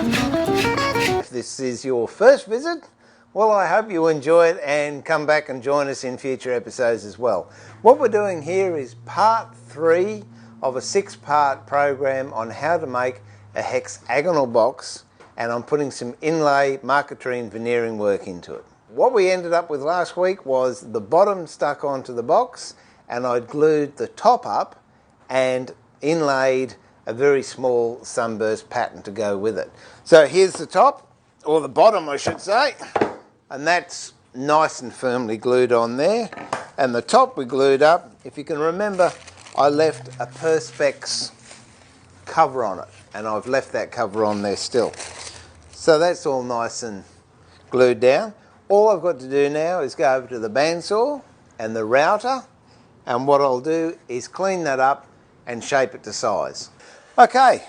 If this is your first visit, well, I hope you enjoy it and come back and join us in future episodes as well. What we're doing here is part 3 of a 6-part program on how to make a hexagonal box, and I'm putting some inlay, marqueterie, veneering work into it. What we ended up with last week was the bottom stuck onto the box, and I'd glued the top up and inlaid a very small sunburst pattern to go with it. So here's the top, or the bottom I should say, and that's nice and firmly glued on there. And the top we glued up. If you can remember, I left a Perspex cover on it, and I've left that cover on there still. So that's all nice and glued down. All I've got to do now is go over to the bandsaw and the router, and what I'll do is clean that up and shape it to size. Okay,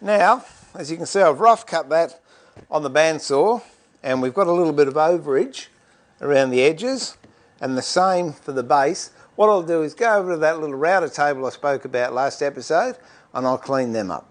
now as you can see, I've rough cut that on the bandsaw, and we've got a little bit of overage around the edges, and the same for the base. What I'll do is go over to that little router table I spoke about last episode, and I'll clean them up.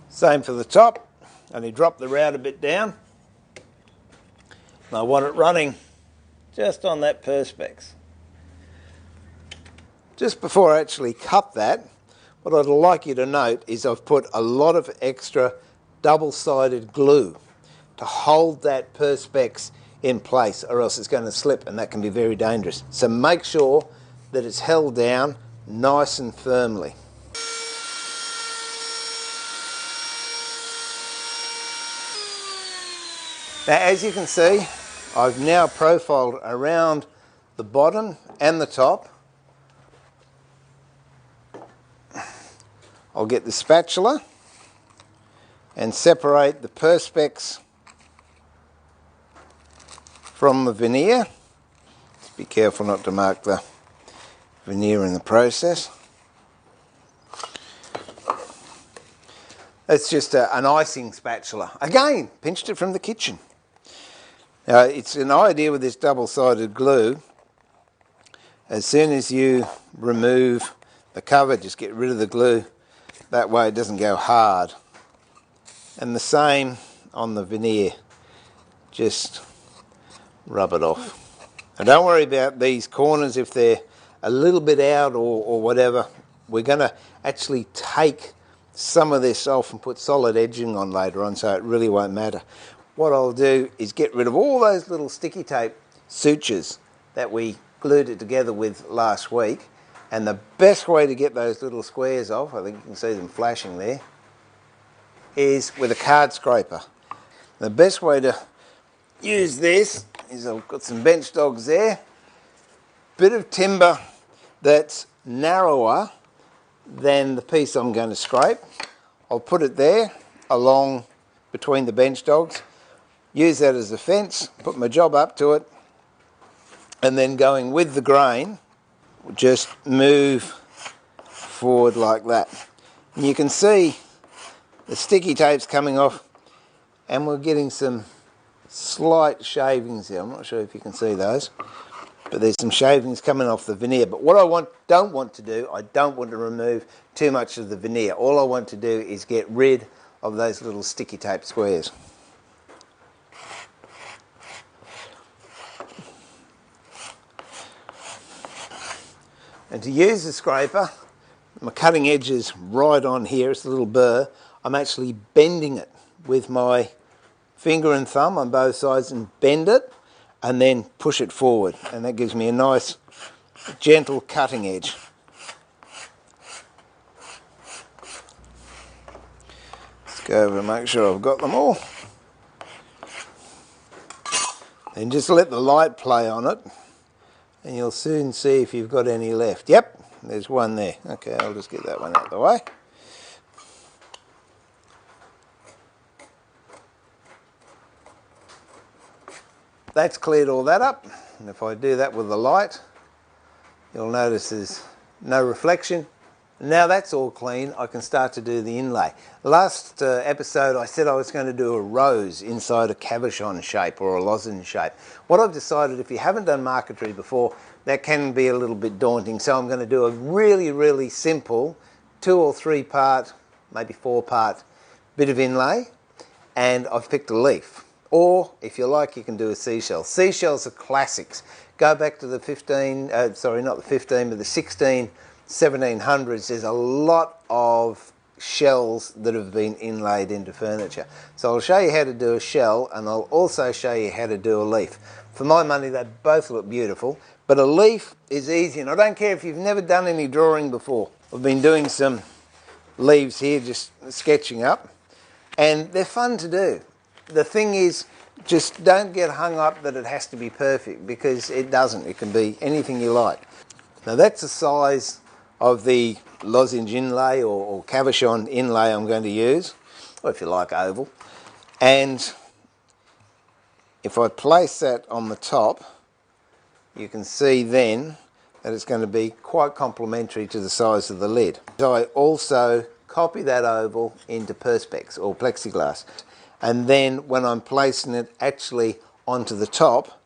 Same for the top, only drop the router bit down. And I want it running just on that Perspex. Just before I actually cut that, what I'd like you to note is I've put a lot of extra double-sided glue to hold that Perspex in place, or else it's going to slip, and that can be very dangerous. So make sure that it's held down nice and firmly. Now, as you can see, I've now profiled around the bottom and the top. I'll get the spatula and separate the Perspex from the veneer. Just be careful not to mark the veneer in the process. It's just an icing spatula. Again, pinched it from the kitchen. Now, it's an idea with this double-sided glue. As soon as you remove the cover, just get rid of the glue. That way it doesn't go hard. And the same on the veneer. Just rub it off. And don't worry about these corners if they're a little bit out or whatever. We're going to actually take some of this off and put solid edging on later on, so it really won't matter. What I'll do is get rid of all those little sticky tape sutures that we glued it together with last week, and the best way to get those little squares off, I think you can see them flashing there, is with a card scraper. The best way to use this is I've got some bench dogs there, bit of timber that's narrower than the piece I'm going to scrape. I'll put it there along between the bench dogs, use that as a fence, put my job up to it, and then going with the grain, just move forward like that. And you can see the sticky tape's coming off, and we're getting some slight shavings here. I'm not sure if you can see those, but there's some shavings coming off the veneer. But what I don't want to do, I don't want to remove too much of the veneer. All I want to do is get rid of those little sticky tape squares. And to use the scraper, my cutting edge is right on here, it's a little burr. I'm actually bending it with my finger and thumb on both sides, and bend it and then push it forward, and that gives me a nice gentle cutting edge. Let's go over and make sure I've got them all. Then just let the light play on it, and you'll soon see if you've got any left. Yep, there's one there. Okay, I'll just get that one out of the way. That's cleared all that up, and if I do that with the light, you'll notice there's no reflection, Now that's all clean, I can start to do the inlay. Last episode I said I was going to do a rose inside a cabochon shape or a lozenge shape. What I've decided, if you haven't done marquetry before, that can be a little bit daunting, so I'm going to do a really simple 2 or 3 part, maybe 4 part bit of inlay, and I've picked a leaf. Or if you like, you can do a seashell. Seashells are classics. Go back to the 16, 1700s, there's a lot of shells that have been inlaid into furniture. So I'll show you how to do a shell, and I'll also show you how to do a leaf. For my money, they both look beautiful, but a leaf is easy, and I don't care if you've never done any drawing before. I've been doing some leaves here, just sketching up, and they're fun to do. The thing is, just don't get hung up that it has to be perfect, because it doesn't. It can be anything you like. Now that's the size of the lozenge inlay or cabochon inlay I'm going to use, or if you like, oval. And if I place that on the top, you can see then that it's going to be quite complementary to the size of the lid. So I also copy that oval into perspex or plexiglass, and then when I'm placing it actually onto the top,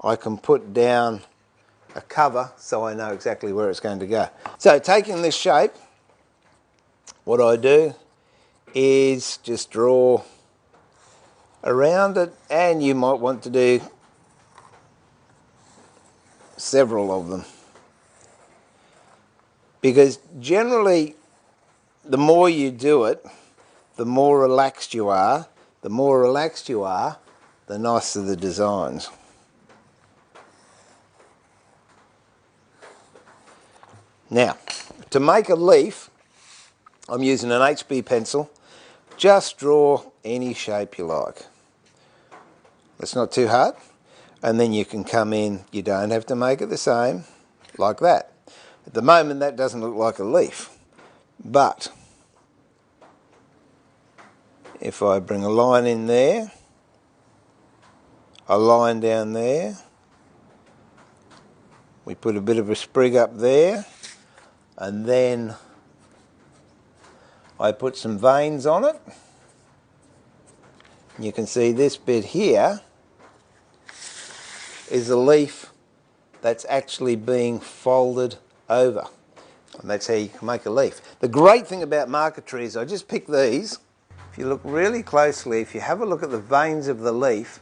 I can put down a cover so I know exactly where it's going to go. So taking this shape, what I do is just draw around it, and you might want to do several of them, because generally the more you do it, the more relaxed you are. The more relaxed you are, the nicer the designs. Now, to make a leaf, I'm using an HB pencil. Just draw any shape you like. It's not too hard. And then you can come in, you don't have to make it the same, like that. At the moment, that doesn't look like a leaf. But if I bring a line in there, a line down there, we put a bit of a sprig up there, and then I put some veins on it. You can see this bit here is a leaf that's actually being folded over. And that's how you can make a leaf. The great thing about marquetry is I just picked these. If you look really closely, if you have a look at the veins of the leaf,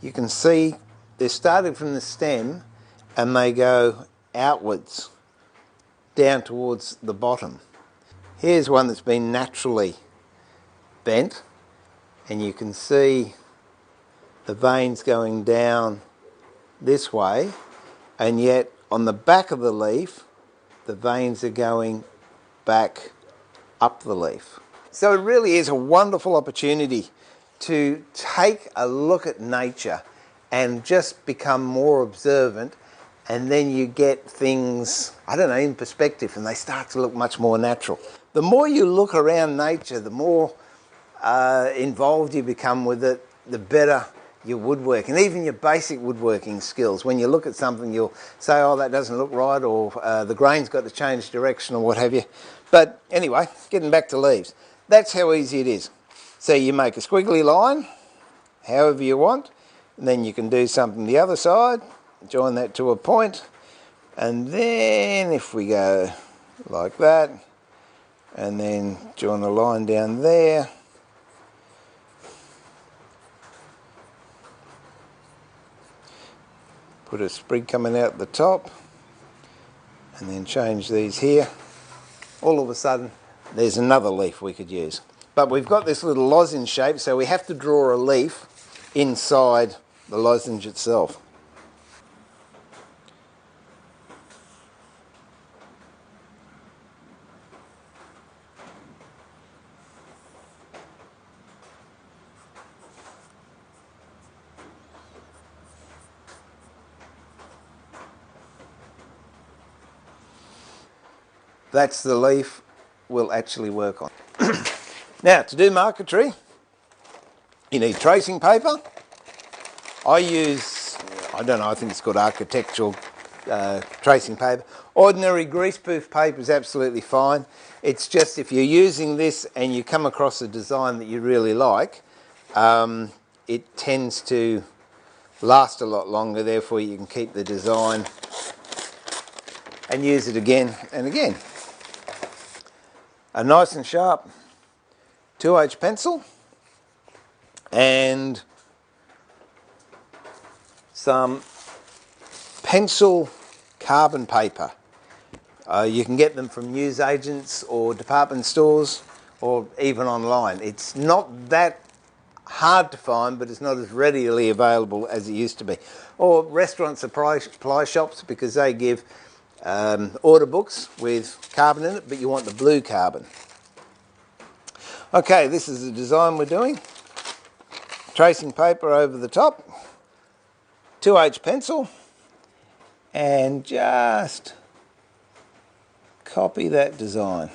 you can see they're starting from the stem and they go outwards down towards the bottom. Here's one that's been naturally bent, and you can see the veins going down this way, and yet on the back of the leaf the veins are going back up the leaf. So it really is a wonderful opportunity to take a look at nature and just become more observant, and then you get things, I don't know, in perspective, and they start to look much more natural. The more you look around nature, the more involved you become with it, the better your woodworking, and even your basic woodworking skills. When you look at something, you'll say, oh, that doesn't look right, or the grain's got to change direction, or what have you. But anyway, getting back to leaves, that's how easy it is. So you make a squiggly line, however you want, and then you can do something the other side, join that to a point, and then if we go like that, and then join the line down there, put a sprig coming out the top, and then change these here. All of a sudden, there's another leaf we could use. But we've got this little lozenge shape, so we have to draw a leaf inside the lozenge itself. That's the leaf we'll actually work on. Now, to do marquetry, you need tracing paper. I use, I don't know, I think it's called architectural tracing paper. Ordinary greaseproof paper is absolutely fine. It's just if you're using this and you come across a design that you really like, it tends to last a lot longer, therefore you can keep the design and use it again and again. A nice and sharp 2H pencil and some pencil carbon paper. You can get them from newsagents or department stores or even online. It's not that hard to find, but it's not as readily available as it used to be. Or restaurant supply shops, because they give order books with carbon in it, but you want the blue carbon. Okay, this is the design we're doing. Tracing paper over the top, 2H pencil, and just copy that design.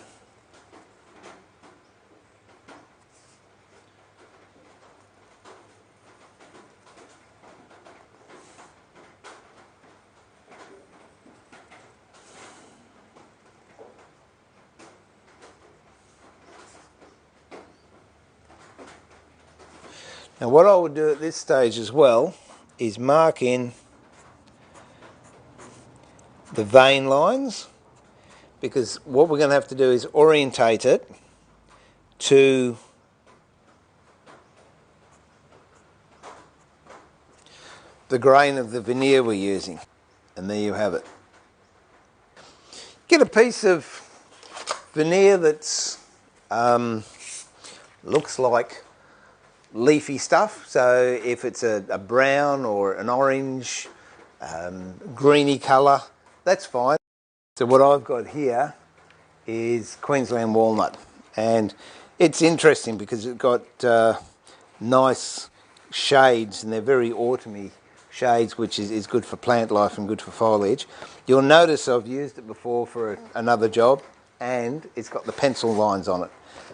Now what I would do at this stage as well is mark in the vein lines, because what we're going to have to do is orientate it to the grain of the veneer we're using. And there you have it. Get a piece of veneer that's looks like leafy stuff. So if it's a brown or an orange, greeny colour, that's fine. So what I've got here is Queensland walnut, and it's interesting because it's got nice shades, and they're very autumny shades, which is good for plant life and good for foliage. You'll notice I've used it before for another job, and it's got the pencil lines on it,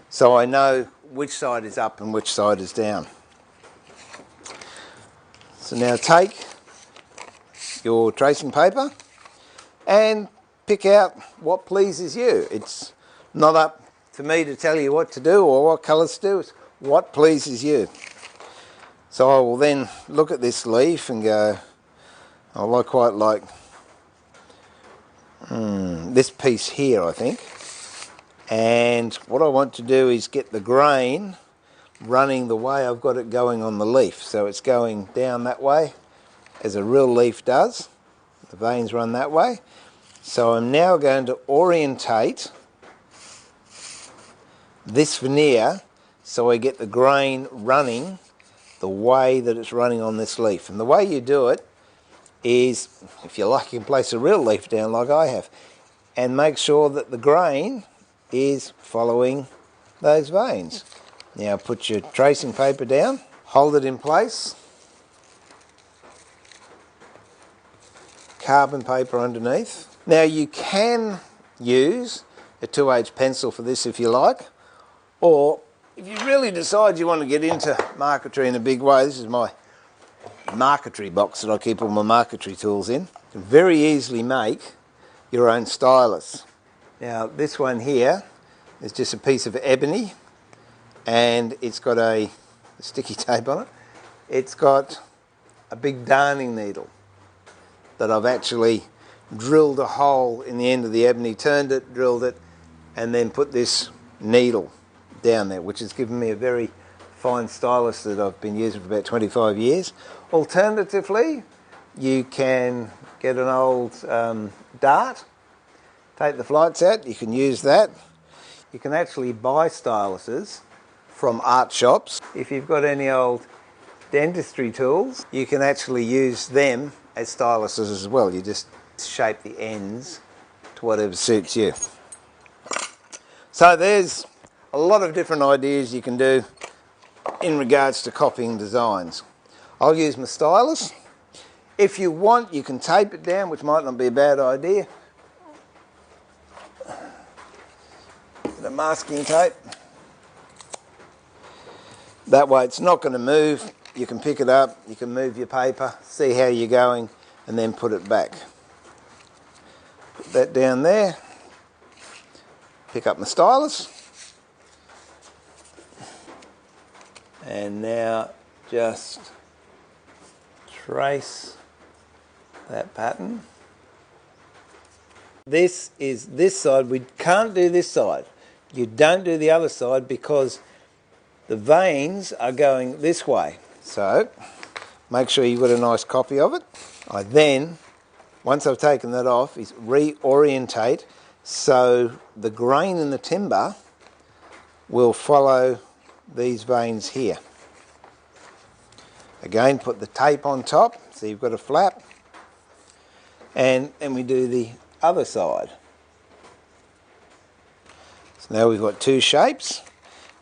so I know which side is up and which side is down. So now take your tracing paper and pick out what pleases you. It's not up to me to tell you what to do or what colours to do, it's what pleases you. So I will then look at this leaf and go, I quite like this piece here, I think. And what I want to do is get the grain running the way I've got it going on the leaf. So it's going down that way, as a real leaf does. The veins run that way. So I'm now going to orientate this veneer so I get the grain running the way that it's running on this leaf. And the way you do it is, if you like, you can place a real leaf down like I have, and make sure that the grain is following those veins. Now put your tracing paper down, hold it in place, carbon paper underneath. Now you can use a 2H pencil for this if you like, or if you really decide you want to get into marquetry in a big way, this is my marquetry box that I keep all my marquetry tools in. You can very easily make your own stylus. Now this one here is just a piece of ebony, and it's got a sticky tape on it. It's got a big darning needle that I've actually drilled a hole in the end of the ebony, turned it, drilled it, and then put this needle down there, which has given me a very fine stylus that I've been using for about 25 years. Alternatively, you can get an old dart, take the flights out, you can use that. You can actually buy styluses from art shops. If you've got any old dentistry tools, you can actually use them as styluses as well. You just shape the ends to whatever suits you. So there's a lot of different ideas you can do in regards to copying designs. I'll use my stylus. If you want, you can tape it down, which might not be a bad idea. The masking tape. That way it's not going to move. You can pick it up, you can move your paper, see how you're going, and then put it back. put that down there. Pick up my stylus. And now just trace that pattern. This is this side. We can't do this side. You don't do the other side because the veins are going this way. So make sure you've got a nice copy of it. I then, once I've taken that off, is reorientate so the grain in the timber will follow these veins here. Again, put the tape on top so you've got a flap, and then we do the other side. So now we've got two shapes.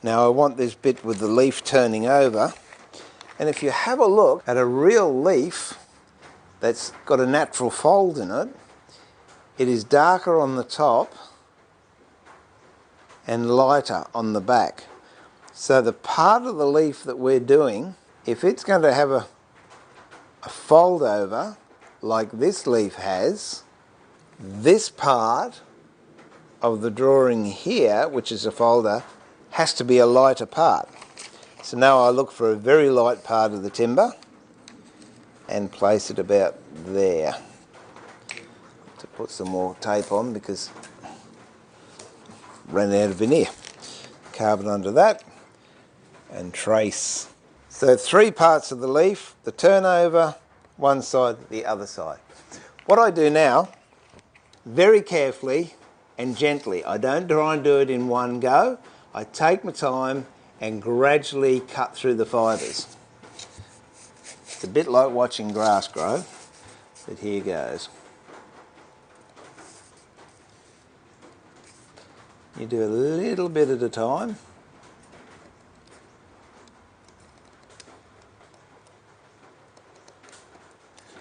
Now I want this bit with the leaf turning over, and if you have a look at a real leaf that's got a natural fold in it, it is darker on the top and lighter on the back. So the part of the leaf that we're doing, if it's going to have a fold over like this leaf has, this part of the drawing here, which is a folder, has to be a lighter part. So now I look for a very light part of the timber and place it about there. To put some more tape on because ran out of veneer. Carbon under that and trace. So 3 parts of the leaf, the turnover, one side, the other side. What I do now, very carefully and gently, I don't try and do it in one go. I take my time and gradually cut through the fibres. It's a bit like watching grass grow, but here goes. You do a little bit at a time.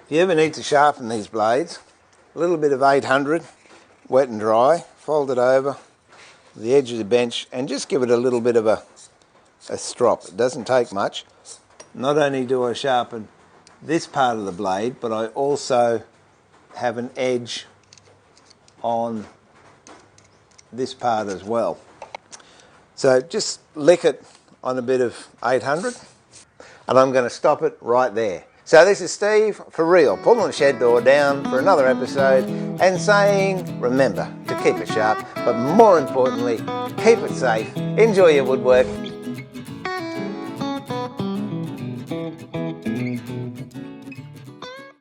If you ever need to sharpen these blades, a little bit of 800, wet and dry, fold it over the edge of the bench and just give it a little bit of a strop. It doesn't take much. Not only do I sharpen this part of the blade, but I also have an edge on this part as well. So just lick it on a bit of 800 and I'm going to stop it right there. So this is Steve, for real, pulling the shed door down for another episode and saying, remember to keep it sharp, but more importantly, keep it safe, enjoy your woodwork,